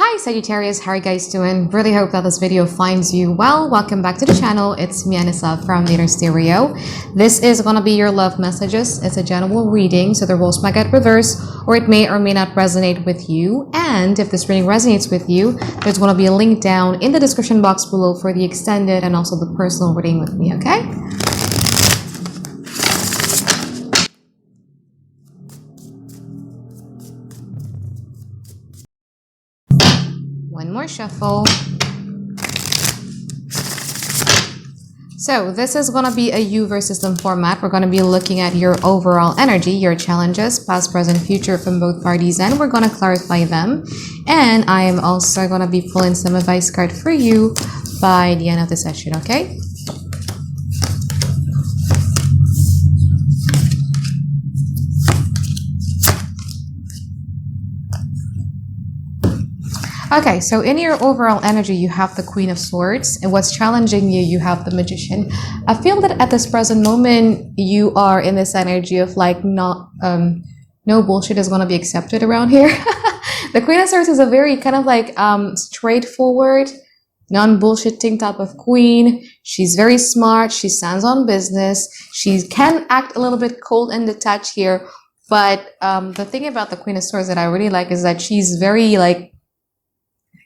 Hi Sagittarius, how are you guys doing? Really hope that this video finds you well. Welcome back to the channel. It's me, Anisa from Nader Stereo. This is going to be your love messages. It's a general reading, so the roles might get reversed or it may or may not resonate with you. And if this reading resonates with you, there's going to be a link down in the description box below for the extended and also the personal reading with me, okay? One more shuffle. So this is going to be a you versus them format. We're going to be looking at your overall energy, your challenges, past, present, future from both parties, and we're going to clarify them. And I am also going to be pulling some advice card for you by the end of the session, okay? Okay, so in your overall energy, you have the Queen of Swords, and what's challenging you, you have the Magician. I feel that at this present moment, you are in this energy of like no bullshit is going to be accepted around here. The Queen of Swords is a very kind of like straightforward, non-bullshitting type of queen. She's very smart. She stands on business. She can act a little bit cold and detached here, but the thing about the Queen of Swords that I really like is that she's very like,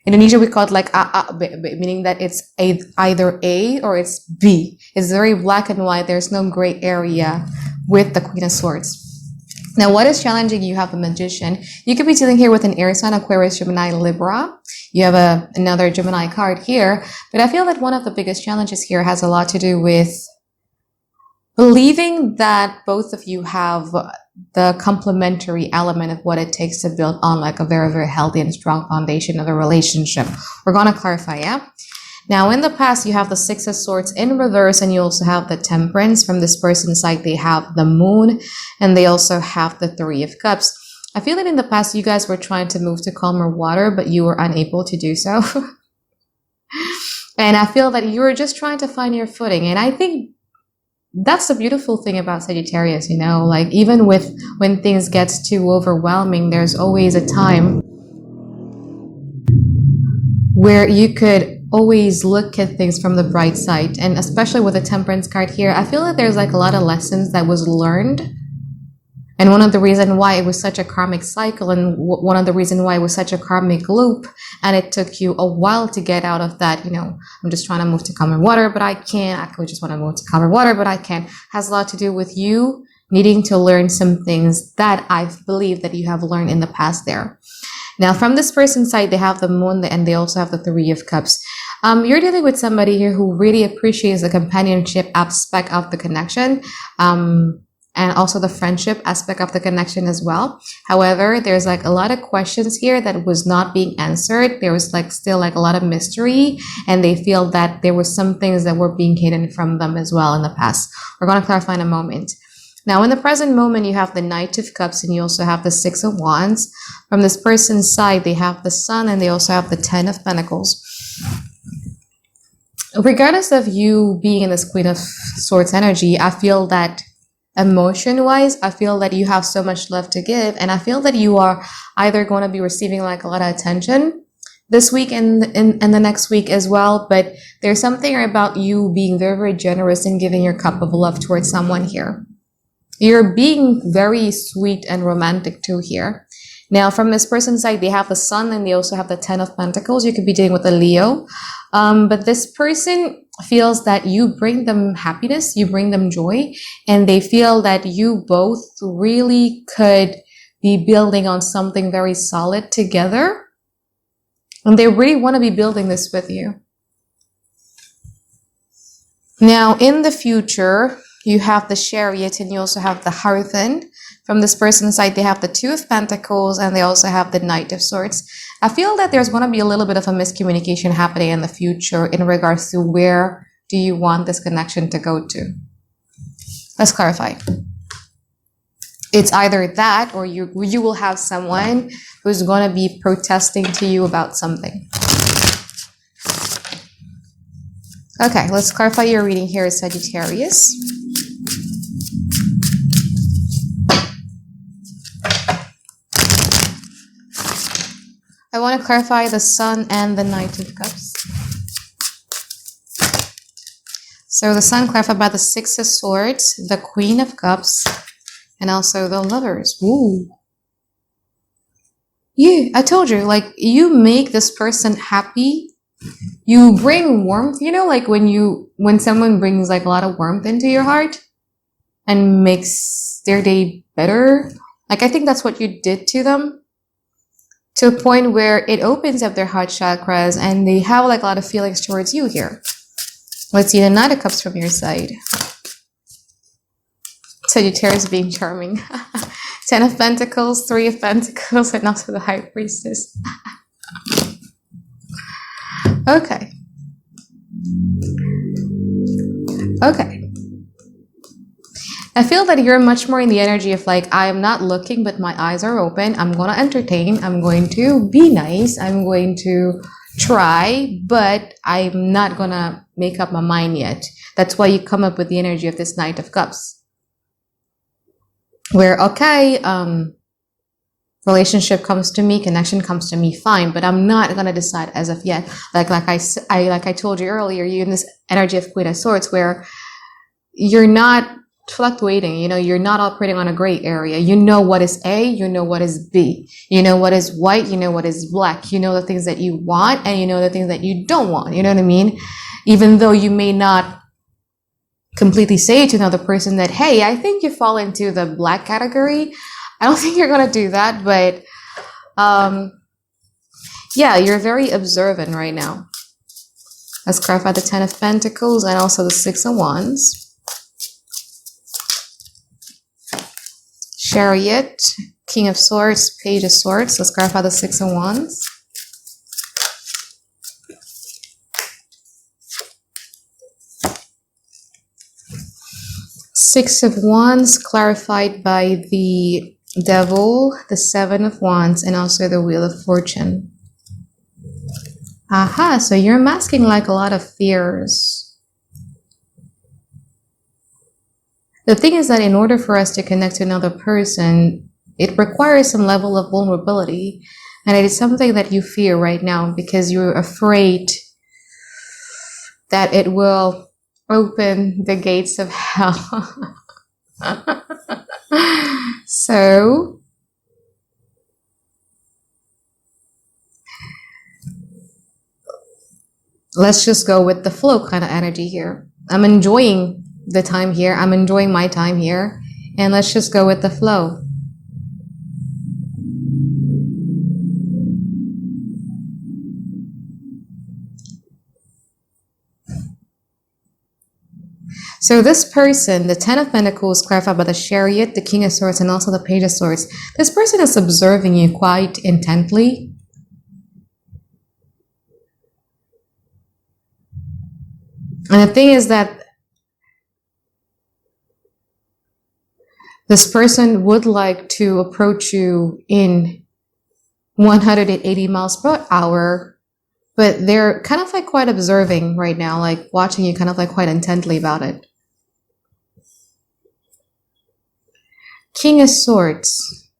in Indonesia, we call it like meaning that it's either A or it's B. It's very black and white. There's no gray area with the Queen of Swords. Now, what is challenging? You have a Magician. You could be dealing here with an air sign, Aquarius, Gemini, Libra. You have another Gemini card here. But I feel that one of the biggest challenges here has a lot to do with believing that both of you have the complementary element of what it takes to build on like a very, very healthy and strong foundation of a relationship. We're going to clarify, yeah? Now, in the past, you have the Six of Swords in reverse, and you also have the Temperance. From this person's side, they have the Moon, and they also have the Three of Cups. I feel that in the past, you guys were trying to move to calmer water, but you were unable to do so. And I feel that you were just trying to find your footing. And I think that's the beautiful thing about Sagittarius, you know, like even when things get too overwhelming, there's always a time where you could always look at things from the bright side. And especially with the Temperance card here, I feel that there's like a lot of lessons that was learned. And one of the reasons why it was such a karmic cycle, and one of the reasons why it was such a karmic loop, and it took you a while to get out of that, you know, I'm just trying to move to calmer water, but I can't. I could just want to move to calmer water, but I can't, has a lot to do with you needing to learn some things that I believe that you have learned in the past there. Now, from this person's side, they have the Moon, and they also have the Three of Cups. You're dealing with somebody here who really appreciates the companionship aspect of the connection. And also the friendship aspect of the connection as well. However, there's like a lot of questions here that was not being answered. There was like still like a lot of mystery, and they feel that there were some things that were being hidden from them as well in the past. We're going to clarify in a moment. Now, in the present moment, you have the Knight of Cups, and you also have the Six of Wands. From this person's side, they have the Sun, and they also have the Ten of Pentacles. Regardless of you being in this Queen of Swords energy, I feel that emotion-wise, I feel that you have so much love to give, and I feel that you are either going to be receiving like a lot of attention this week and the next week as well, but there's something about you being very, very generous in giving your cup of love towards someone here. You're being very sweet and romantic too here. Now, from this person's side, they have the Sun, and they also have the Ten of Pentacles. You could be dealing with a Leo. But this person feels that you bring them happiness, you bring them joy, and they feel that you both really could be building on something very solid together. And they really want to be building this with you. Now, in the future, you have the Chariot, and you also have the Hierophant. From this person's side, they have the Two of Pentacles, and they also have the Knight of Swords. I feel that there's going to be a little bit of a miscommunication happening in the future in regards to where do you want this connection to go to. Let's clarify. It's either that, or you will have someone who's going to be protesting to you about something. Okay, let's clarify your reading here, Sagittarius. want to clarify the Sun and the Knight of Cups. So the Sun clarified by the Six of Swords, the Queen of Cups, and also the Lovers. Ooh. Yeah, I told you, like, you make this person happy. You bring warmth, you know, like when someone brings like a lot of warmth into your heart and makes their day better. Like, I think that's what you did to them, to a point where it opens up their heart chakras and they have like a lot of feelings towards you here. Let's see the Knight of Cups from your side. Sagittarius being charming. 10 of Pentacles, 3 of Pentacles, and also the High Priestess. Okay. Okay. I feel that you're much more in the energy of like, I am not looking, but my eyes are open. I'm going to entertain. I'm going to be nice. I'm going to try, but I'm not going to make up my mind yet. That's why you come up with the energy of this Knight of Cups. Where, okay, relationship comes to me, connection comes to me, fine, but I'm not going to decide as of yet. Like I told you earlier, you're in this energy of Queen of Swords where you're not fluctuating, you know, you're not operating on a gray area. You know what is A, you know what is B, you know what is white, you know what is black, you know the things that you want, and you know the things that you don't want, you know what I mean? Even though you may not completely say to another person that, hey, I think you fall into the black category. I don't think you're going to do that, but yeah, you're very observant right now. Let's clarify the 10 of Pentacles and also the 6 of Wands. Chariot, King of Swords, Page of Swords. Let's clarify the 6 of Wands. Six of Wands clarified by the Devil, the 7 of Wands, and also the Wheel of Fortune. Aha, so you're masking like a lot of fears. The thing is that in order for us to connect to another person, it requires some level of vulnerability. And it is something that you fear right now because you're afraid that it will open the gates of hell. So let's just go with the flow kind of energy here. I'm enjoying the time here. I'm enjoying my time here. And let's just go with the flow. So this person, the 10 of Pentacles, clarified by the Chariot, the King of Swords, and also the Page of Swords. This person is observing you quite intently. And the thing is that this person would like to approach you in 180 miles per hour. But they're kind of like quite observing right now, like watching you kind of like quite intently about it. King of Swords.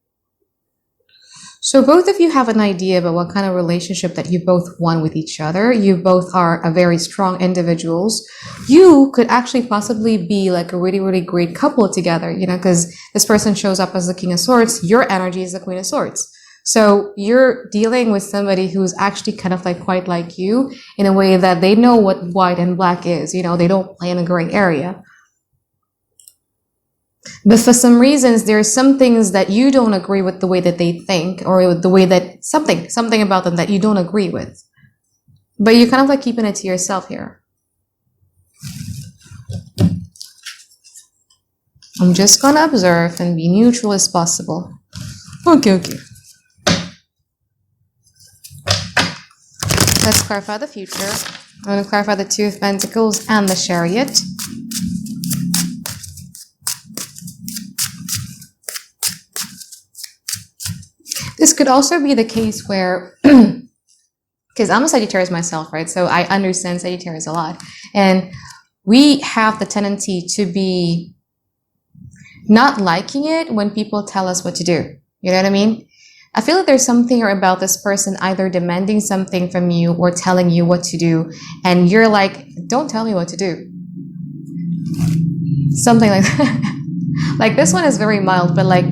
So both of you have an idea about what kind of relationship that you both want with each other. You both are a very strong individuals. You could actually possibly be like a really, really great couple together, you know, because this person shows up as the King of Swords. Your energy is the Queen of Swords. So you're dealing with somebody who's actually kind of like quite like you in a way that they know what white and black is. You know, they don't play in a gray area. But for some reasons, there are some things that you don't agree with the way that they think, or with the way that something about them that you don't agree with. But you're kind of like keeping it to yourself here. I'm just going to observe and be neutral as possible. Okay. Let's clarify the future. I'm going to clarify the 2 of Pentacles and the Chariot. This could also be the case where, because I'm a Sagittarius myself, right? So I understand Sagittarius a lot. And we have the tendency to be not liking it when people tell us what to do. You know what I mean? I feel like there's something about this person either demanding something from you or telling you what to do, and you're like, don't tell me what to do. Something like that. Like this one is very mild, but like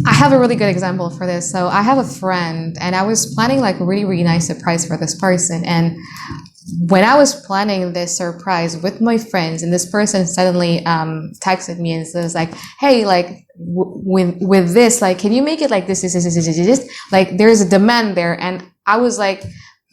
I have a really good example for this. So I have a friend and I was planning like a really, really nice surprise for this person. And when I was planning this surprise with my friends, and this person suddenly texted me and says like, hey, like with this, like, can you make it like this? Like there's a demand there. And I was like,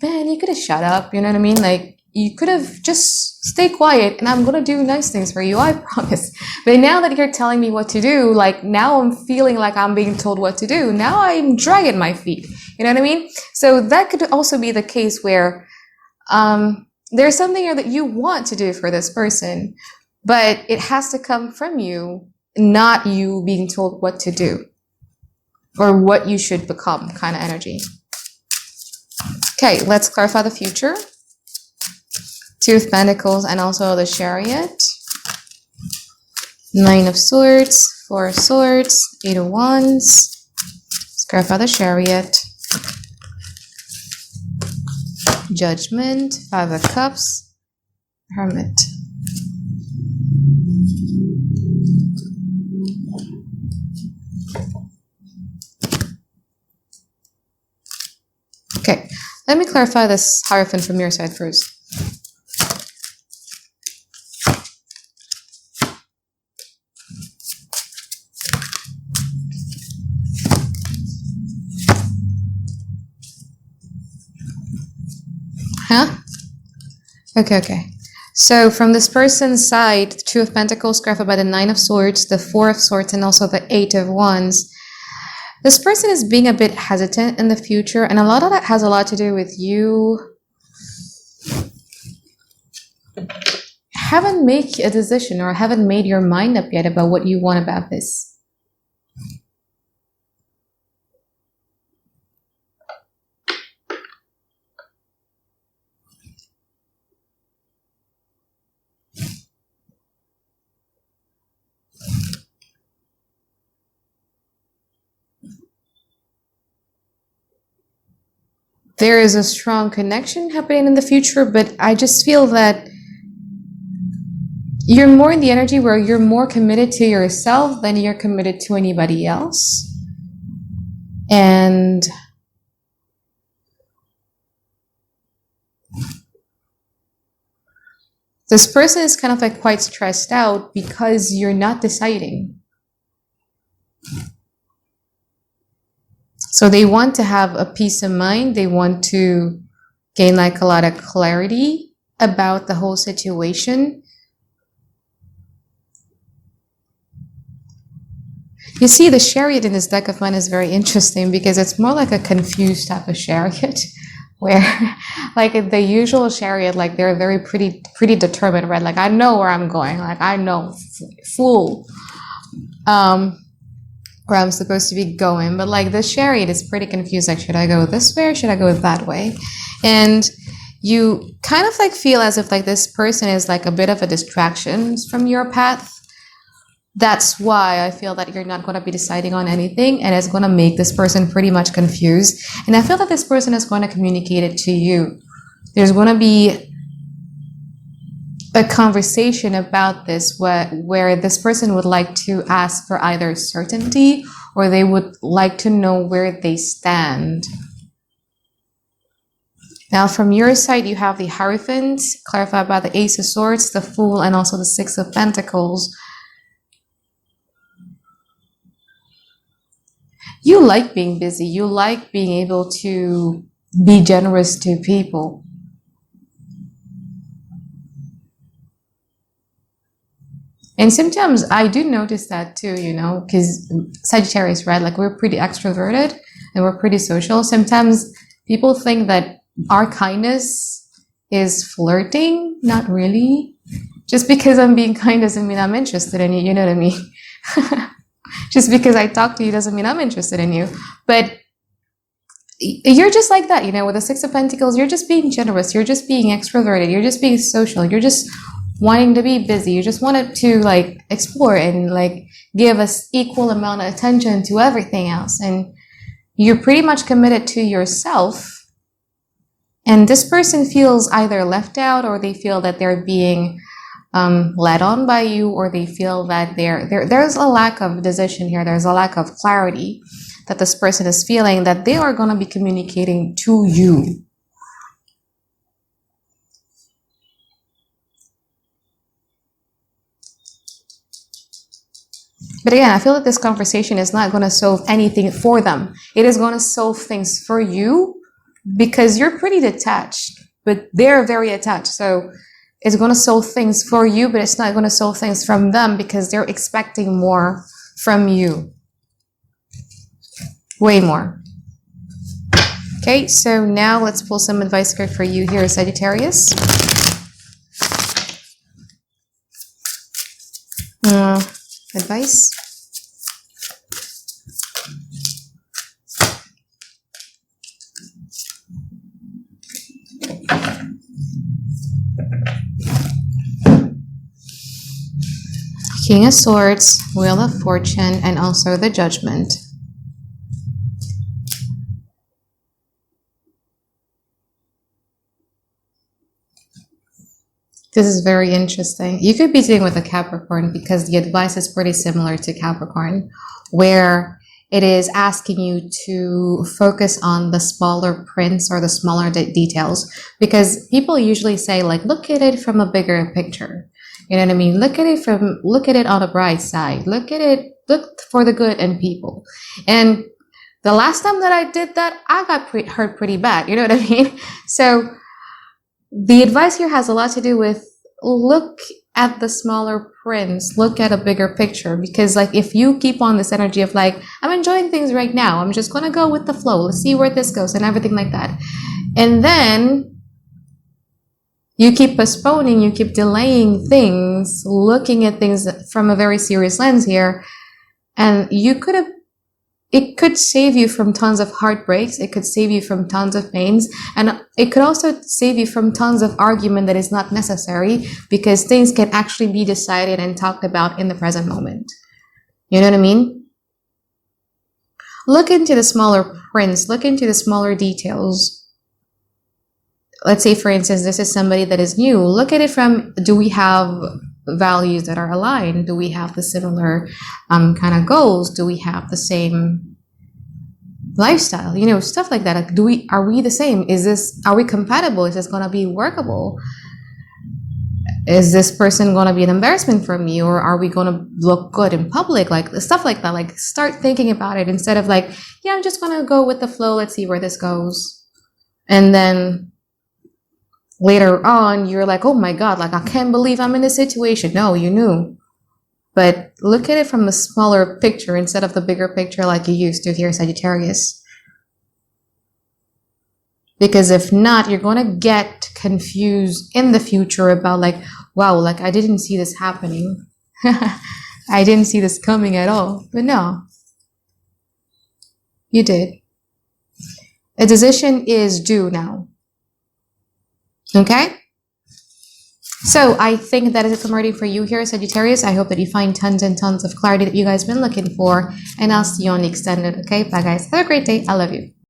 man, you could have shut up. You know what I mean? Like you could have just stay quiet and I'm going to do nice things for you. I promise. But now that you're telling me what to do, like now I'm feeling like I'm being told what to do. Now I'm dragging my feet. You know what I mean? So that could also be the case where there's something here that you want to do for this person, but it has to come from you, not you being told what to do or what you should become kind of energy. Okay, let's clarify the future. Two of Pentacles and also the Chariot. Nine of Swords, Four of Swords, Eight of Wands. Let's clarify the Chariot. Judgment, Five of Cups, Hermit. Okay, let me clarify this Hierophant from your side first. Huh? Okay. So from this person's side, the Two of Pentacles, clarified by the Nine of Swords, the Four of Swords, and also the Eight of Wands. This person is being a bit hesitant in the future, and a lot of that has a lot to do with you haven't made a decision or haven't made your mind up yet about what you want about this. There is a strong connection happening in the future, but I just feel that you're more in the energy where you're more committed to yourself than you're committed to anybody else. And this person is kind of like quite stressed out because you're not deciding. So they want to have a peace of mind. They want to gain like a lot of clarity about the whole situation. You see, the Chariot in this deck of mine is very interesting because it's more like a confused type of Chariot, where like the usual Chariot, like they're very pretty determined, right? Like I know where I'm going, like I know full where I'm supposed to be going, but like the Chariot is pretty confused. Like, should I go this way or should I go that way? And you kind of like feel as if like this person is like a bit of a distraction from your path. That's why I feel that you're not going to be deciding on anything, and it's going to make this person pretty much confused. And I feel that this person is going to communicate it to you. There's going to be a conversation about this where this person would like to ask for either certainty or they would like to know where they stand. Now from your side, you have the Hierophant, clarified by the Ace of Swords, the Fool, and also the Six of Pentacles. You like being busy. You like being able to be generous to people. And sometimes I do notice that too, you know, because Sagittarius, right? Like we're pretty extroverted and we're pretty social. Sometimes people think that our kindness is flirting. Not really. Just because I'm being kind doesn't mean I'm interested in you. You know what I mean? Just because I talk to you doesn't mean I'm interested in you. But you're just like that, you know, with the Six of Pentacles, you're just being generous. You're just being extroverted. You're just being social. You're just wanting to be busy. You just wanted to like explore and like give us equal amount of attention to everything else. And you're pretty much committed to yourself. And this person feels either left out, or they feel that they're being led on by you, or they feel that there's a lack of decision here. There's a lack of clarity that this person is feeling, that they are going to be communicating to you. But again, I feel that this conversation is not going to solve anything for them. It is going to solve things for you, because you're pretty detached, but they're very attached. So it's going to solve things for you, but it's not going to solve things from them, because they're expecting more from you. Way more. Okay, so now let's pull some advice card for you here, Sagittarius. Advice. King of Swords, Wheel of Fortune, and also the Judgment. This is very interesting. You could be dealing with a Capricorn, because the advice is pretty similar to Capricorn, where it is asking you to focus on the smaller prints or the smaller details, because people usually say like, look at it from a bigger picture. You know what I mean? Look at it on the bright side. Look for the good in people. And the last time that I did that, I got hurt pretty bad. You know what I mean? So the advice here has a lot to do with look at the smaller prints, look at a bigger picture, because like if you keep on this energy of like, I'm enjoying things right now, I'm just going to go with the flow, let's see where this goes and everything like that. And then you keep postponing, you keep delaying things, looking at things from a very serious lens here. And it could save you from tons of heartbreaks. It could save you from tons of pains. And it could also save you from tons of argument that is not necessary, because things can actually be decided and talked about in the present moment. You know what I mean? Look into the smaller prints. Look into the smaller details. Let's say, for instance, this is somebody that is new. Look at it from, do we have values that are aligned? Do we have the similar kind of goals? Do we have the same lifestyle? You know, stuff like that. Like, are we the same? Are we compatible? Is this going to be workable? Is this person going to be an embarrassment for me, or are we going to look good in public? Like stuff like that. Like start thinking about it instead of like, yeah, I'm just going to go with the flow. Let's see where this goes. And then later on, you're like, oh my God, like I can't believe I'm in this situation. No, you knew. But look at it from the smaller picture instead of the bigger picture like you used to here, Sagittarius. Because if not, you're going to get confused in the future about like, wow, like I didn't see this happening. I didn't see this coming at all. But no, you did. A decision is due now. Okay? So I think that is it for my reading for you here, Sagittarius. I hope that you find tons and tons of clarity that you guys been looking for. And I'll see you on the extended. Okay? Bye, guys. Have a great day. I love you.